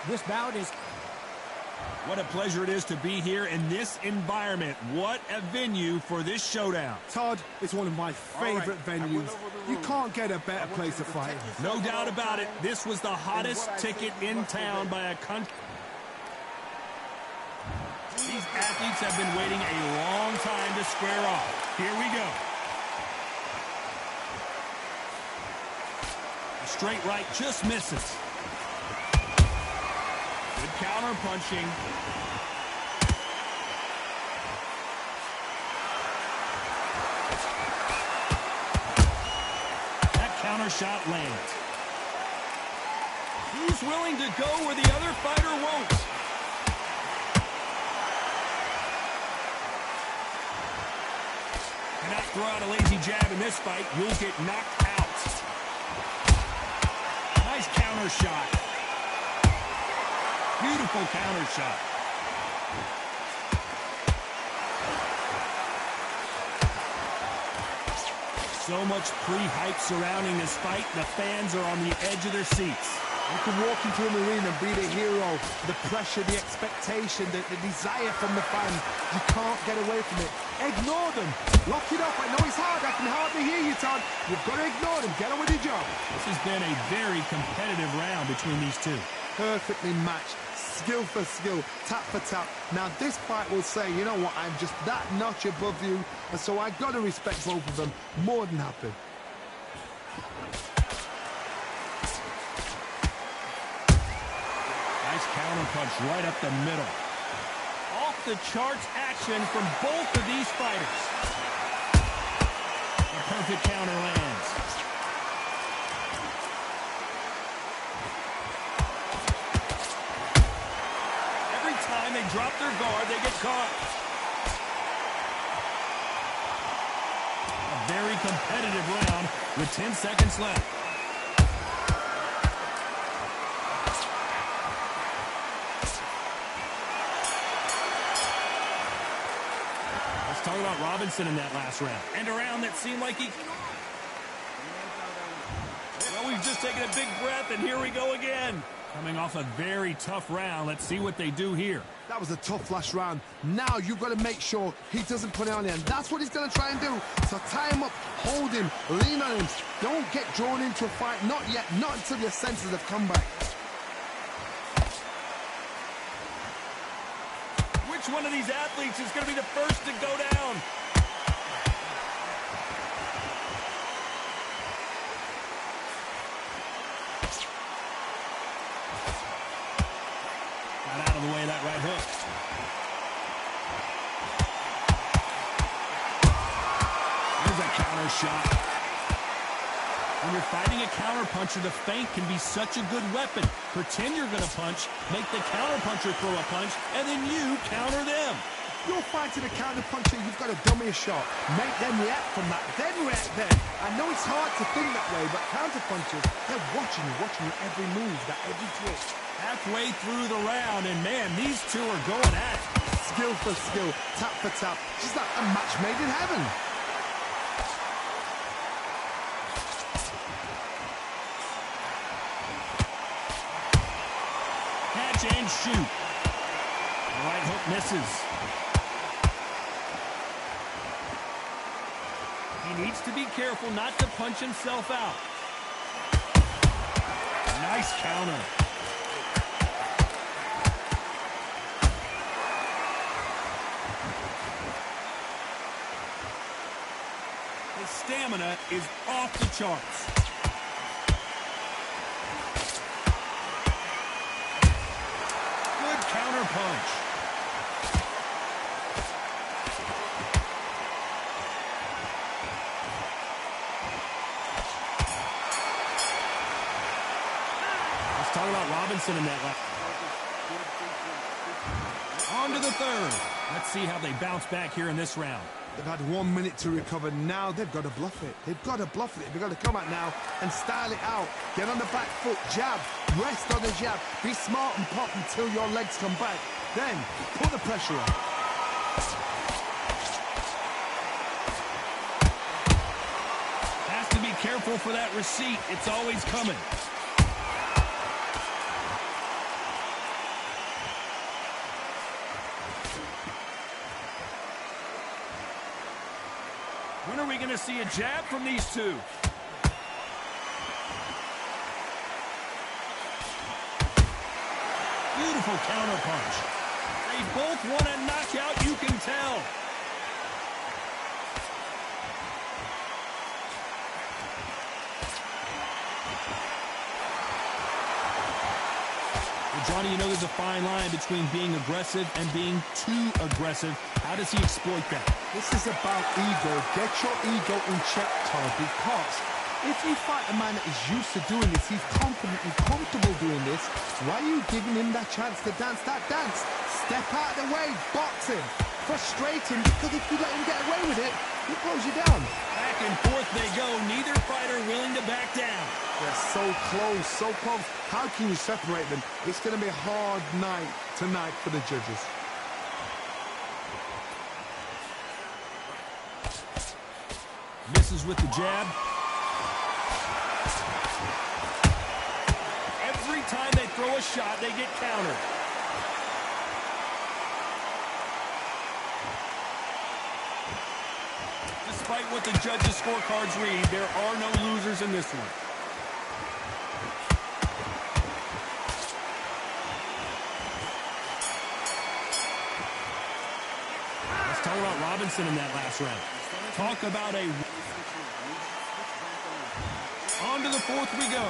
This bout is... What a pleasure it is to be here in this environment. What a venue for this showdown. Todd, it's one of my favorite venues. You can't get a better place to fight. No doubt about it. This was the hottest ticket in town by a country. These athletes have been waiting a long time to square off. Here we go. A straight right just misses. Good counter punching. That counter shot lands. Who's willing to go where the other fighter won't? Cannot throw out a lazy jab in this fight. You'll get knocked out. Nice counter shot. Beautiful counter shot. So much pre-hype surrounding this fight. The fans are on the edge of their seats. You can walk into an arena and be the hero. The pressure, the expectation, the desire from the fans. You can't get away from it. Ignore them. Lock it up. I know it's hard. I can hardly hear you, Todd. You've got to ignore them. Get on with your job. This has been a very competitive round between these two. Perfectly matched. Skill for skill, tap for tap. Now this fight will say, you know what, I'm just that notch above you, and so I got to respect both of them. More than happy. Nice counter punch right up the middle. Off the charts action from both of these fighters. A perfect counter lands. They drop their guard, they get caught. A very competitive round with 10 seconds left. Let's talk about Robinson in that last round. And a round that seemed like he... Well, we've just taken a big breath, and here we go again. Coming off a very tough round. Let's see what they do here. That was a tough last round. Now you've got to make sure he doesn't put it on him. And that's what he's going to try and do. So tie him up, hold him, lean on him. Don't get drawn into a fight. Not yet. Not until your senses have come back. Which one of these athletes is going to be the first to go down? Out of the way, that right hook. Here's a counter shot. When you're fighting a counter puncher, the feint can be such a good weapon. Pretend you're going to punch, make the counter puncher throw a punch, and then you counter them. You're fighting a counter puncher, you've got to dummy a shot. Make them react from that, then react then. I know it's hard to think that way, but counter punchers, they're watching you every move, that every twist. Halfway through the round, and man, these two are going at it. Skill for skill, tap for tap. Just like a match made in heaven. Catch and shoot. The right hook misses. He needs to be careful not to punch himself out. Nice counter. His stamina is off the charts. Good counter punch. Let's talk about Robinson in that left. On to the third. Let's see how they bounce back here in this round. They've had 1 minute to recover. Now they've got to bluff it. They've got to bluff it. They've got to come out now and style it out. Get on the back foot, jab, rest on the jab. Be smart and pop until your legs come back. Then put the pressure on. Has to be careful for that receipt. It's always coming. When are we going to see a jab from these two? Beautiful counter punch. They both want a knockout, you can tell. Johnny, you know there's a fine line between being aggressive and being too aggressive. How does he exploit that? This is about ego. Get your ego in check, Todd, because if you fight a man that is used to doing this, he's confident and comfortable doing this, why are you giving him that chance to dance that dance? Step out of the way, box him, frustrate him, because if you let him get away with it, he blows you down. Back and forth they go, neither fighter willing to back down. They're so close, so close. How can you separate them? It's going to be a hard night tonight for the judges. Misses with the jab. Every time they throw a shot, they get countered. Despite what the judges' scorecards read, there are no losers in this one. Let's talk about Robinson in that last round. Talk about a... On to the fourth we go.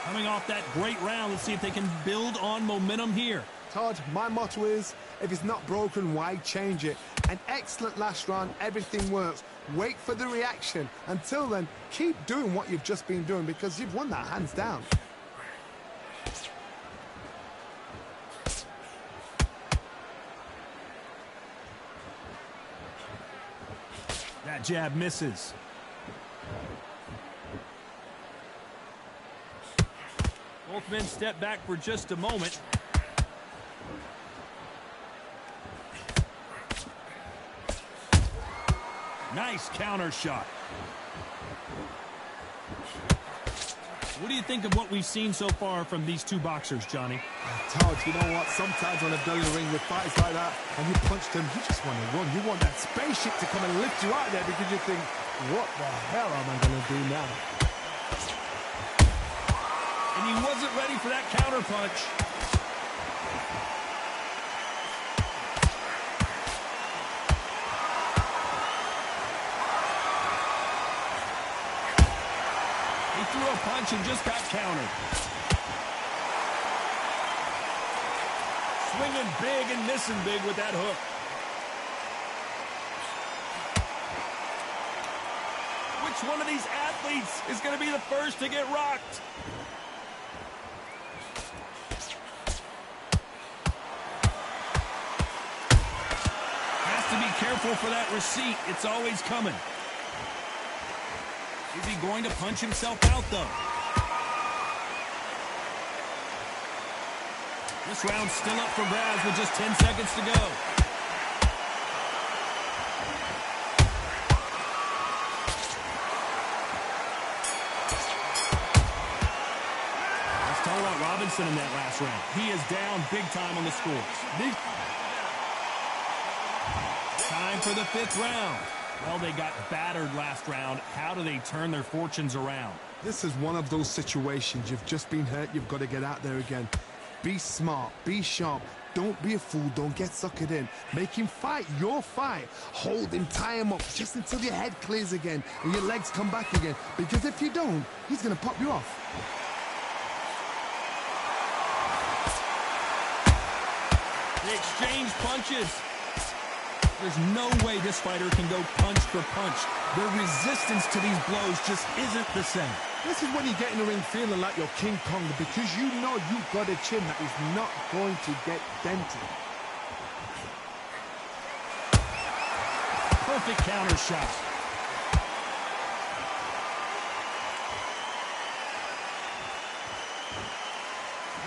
Coming off that great round, let's see if they can build on momentum here. Todd, my motto is, if it's not broken, why change it? An excellent last round, everything works. Wait for the reaction. Until then, keep doing what you've just been doing because you've won that hands down. That jab misses. Both men step back for just a moment. Nice counter shot. What do you think of what we've seen so far from these two boxers, Johnny? Todd, you know what? Sometimes when I've done the ring with fights like that, and you punch them, you just want to run. You want that spaceship to come and lift you out there because you think, what the hell am I going to do now? And he wasn't ready for that counter punch. He threw a punch and just got countered. Swinging big and missing big with that hook. Which one of these athletes is going to be the first to get rocked? Has to be careful for that receipt. It's always coming. Is he going to punch himself out, though? This round's still up for grabs with just 10 seconds to go. Let's talk about Robinson in that last round. He is down big time on the scores. Time for the fifth round. Well, they got battered last round. How do they turn their fortunes around? This is one of those situations. You've just been hurt. You've got to get out there again. Be smart. Be sharp. Don't be a fool. Don't get suckered in. Make him fight your fight. Hold him. Tie him up just until your head clears again and your legs come back again. Because if you don't, he's going to pop you off. They exchange punches. There's no way this fighter can go punch for punch. Their resistance to these blows just isn't the same. This is when you get in the ring feeling like you're King Kong because you know you've got a chin that is not going to get dented. Perfect counter shot.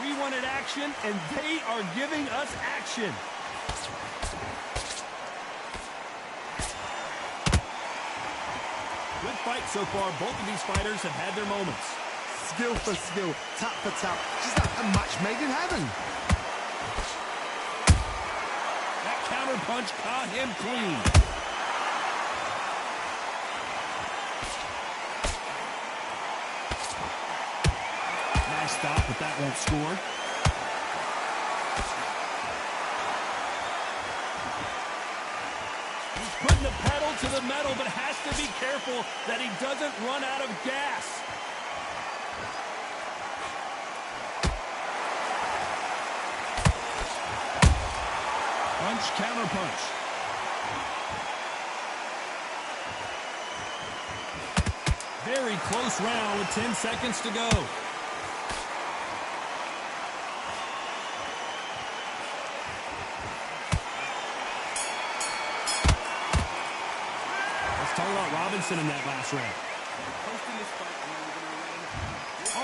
We wanted action, and they are giving us action. Good fight so far. Both of these fighters have had their moments. Skill for skill, tap for tap. Just like a match made in heaven. That counter punch caught him clean. stop, but that won't score. He's putting the pedal to the metal, but has to be careful that he doesn't run out of gas. Punch, counter punch. Very close round with 10 seconds to go. Let's talk about Robinson in that last round.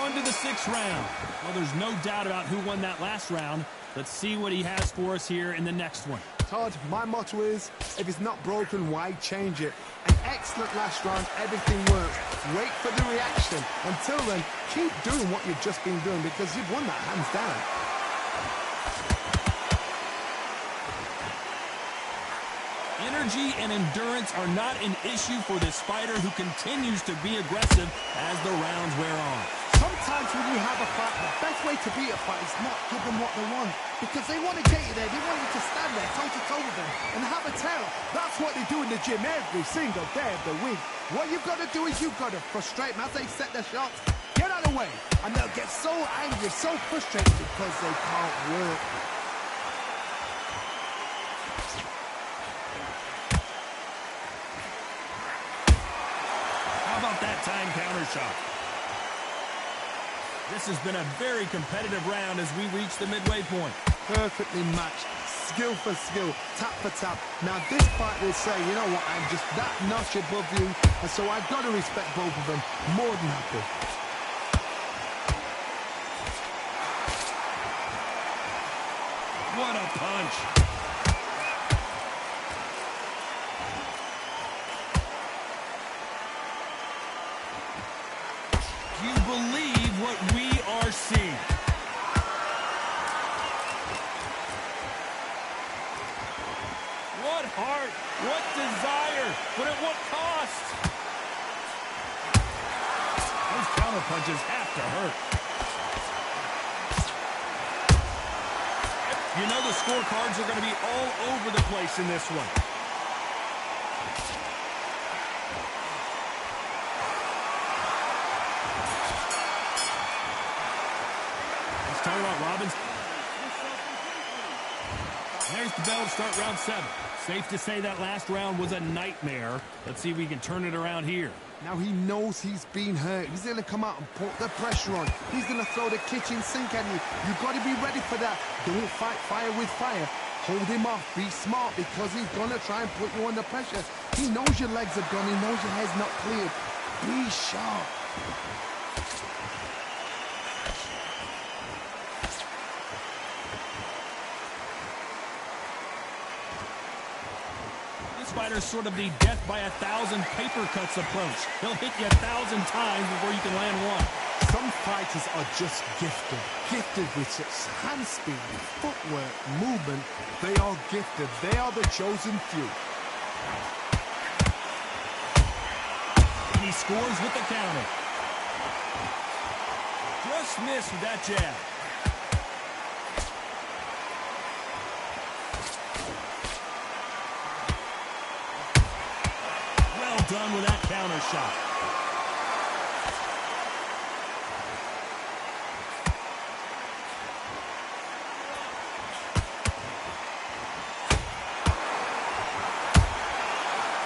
On to the 6th round. Well, there's no doubt about who won that last round. Let's see what he has for us here in the next one. Todd, my motto is, if it's not broken, why change it? An excellent last round, everything works. Wait for the reaction. Until then, keep doing what you've just been doing because you've won that hands down. Energy and endurance are not an issue for this fighter who continues to be aggressive as the rounds wear on. Sometimes when you have a fight, the best way to beat a fight is not give them what they want. Because they want to get you there. They want you to stand there toe-to-toe with them and have a terror. That's what they do in the gym every single day of the week. What you've got to do is you've got to frustrate them as they set their shots. Get out of the way. And they'll get so angry, so frustrated because they can't work. How about that time counter shot? This has been a very competitive round as we reach the midway point. Perfectly matched, skill for skill, tap for tap. Now this fight will say, you know what, I'm just that notch above you, and so I've got to respect both of them. More than happy. What a punch. Do you believe what we are seeing? What heart, what desire, but at what cost? Those counter punches have to hurt. You know the scorecards are going to be all over the place in this one. Let's talk about Robinson. There's the bell to start round 7. Safe to say that last round was a nightmare. Let's see if we can turn it around here. Now he knows he's been hurt. He's going to come out and put the pressure on. He's going to throw the kitchen sink at you. You've got to be ready for that. Don't fight fire with fire. Hold him off. Be smart because he's going to try and put you under pressure. He knows your legs are gone. He knows your head's not cleared. Be sharp. Fighter's sort of the death by 1,000 paper cuts approach. He'll hit you 1,000 times before you can land one. Some fighters are just gifted. Gifted with such hand speed, footwork, movement. They are gifted. They are the chosen few. And he scores with the counter. Just missed with that jab. Done with that counter shot.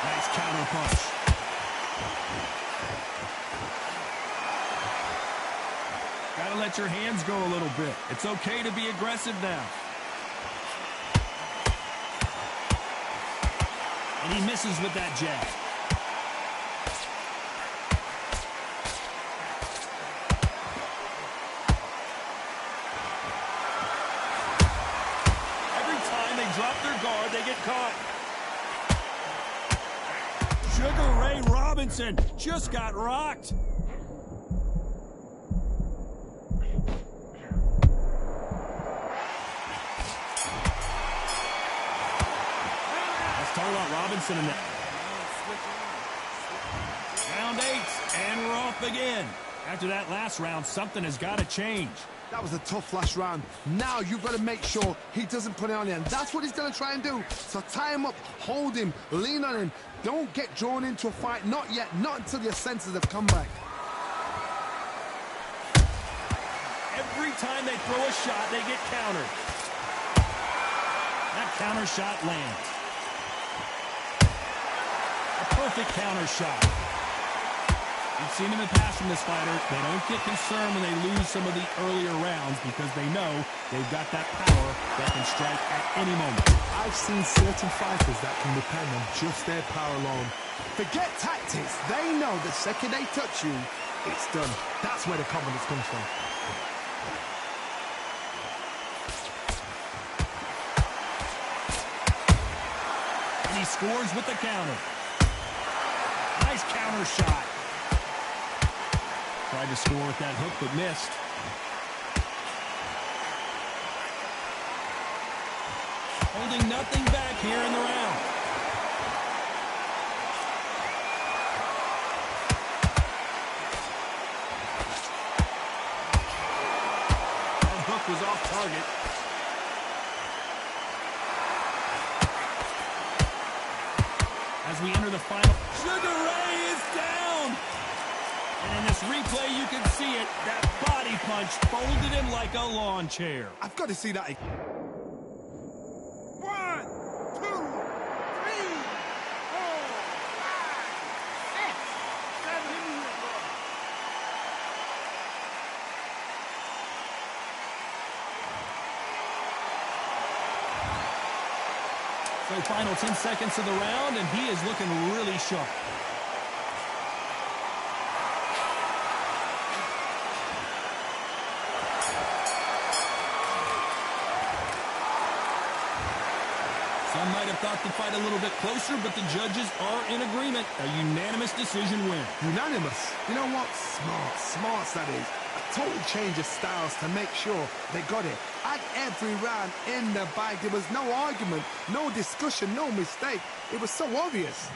Nice counter punch. Gotta let your hands go a little bit. It's okay to be aggressive now. And he misses with that jab. Drop their guard, they get caught. Sugar Ray Robinson just got rocked. Let's talk about Robinson in that. Round 8, and we're off again. After that last round, something has got to change. That was a tough last round. Now you've got to make sure he doesn't put it on you, and that's what he's going to try and do. So tie him up, hold him, lean on him. Don't get drawn into a fight. Not yet. Not until your senses have come back. Every time they throw a shot, they get countered. That counter shot lands. A perfect counter shot. We've seen in the past from this fighter, they don't get concerned when they lose some of the earlier rounds because they know they've got that power that can strike at any moment. I've seen certain fighters that can depend on just their power alone. Forget tactics. They know the second they touch you, it's done. That's where the confidence comes from. And he scores with the counter. Nice counter shot. Tried to score with that hook, but missed. Holding nothing back here in the round. That hook was off target. As we enter the final, Sugar Ray is down! And in this replay, you can see it. That body punch folded him like a lawn chair. I've got to see that. 1, 2, 3, 4, 5, 6, 7. So final 10 seconds of the round, and he is looking really sharp. Some might have thought the fight a little bit closer, but the judges are in agreement. A unanimous decision win. Unanimous. You know what? Smart that is. A total change of styles to make sure they got it. At every round in the bag, there was no argument, no discussion, no mistake. It was so obvious.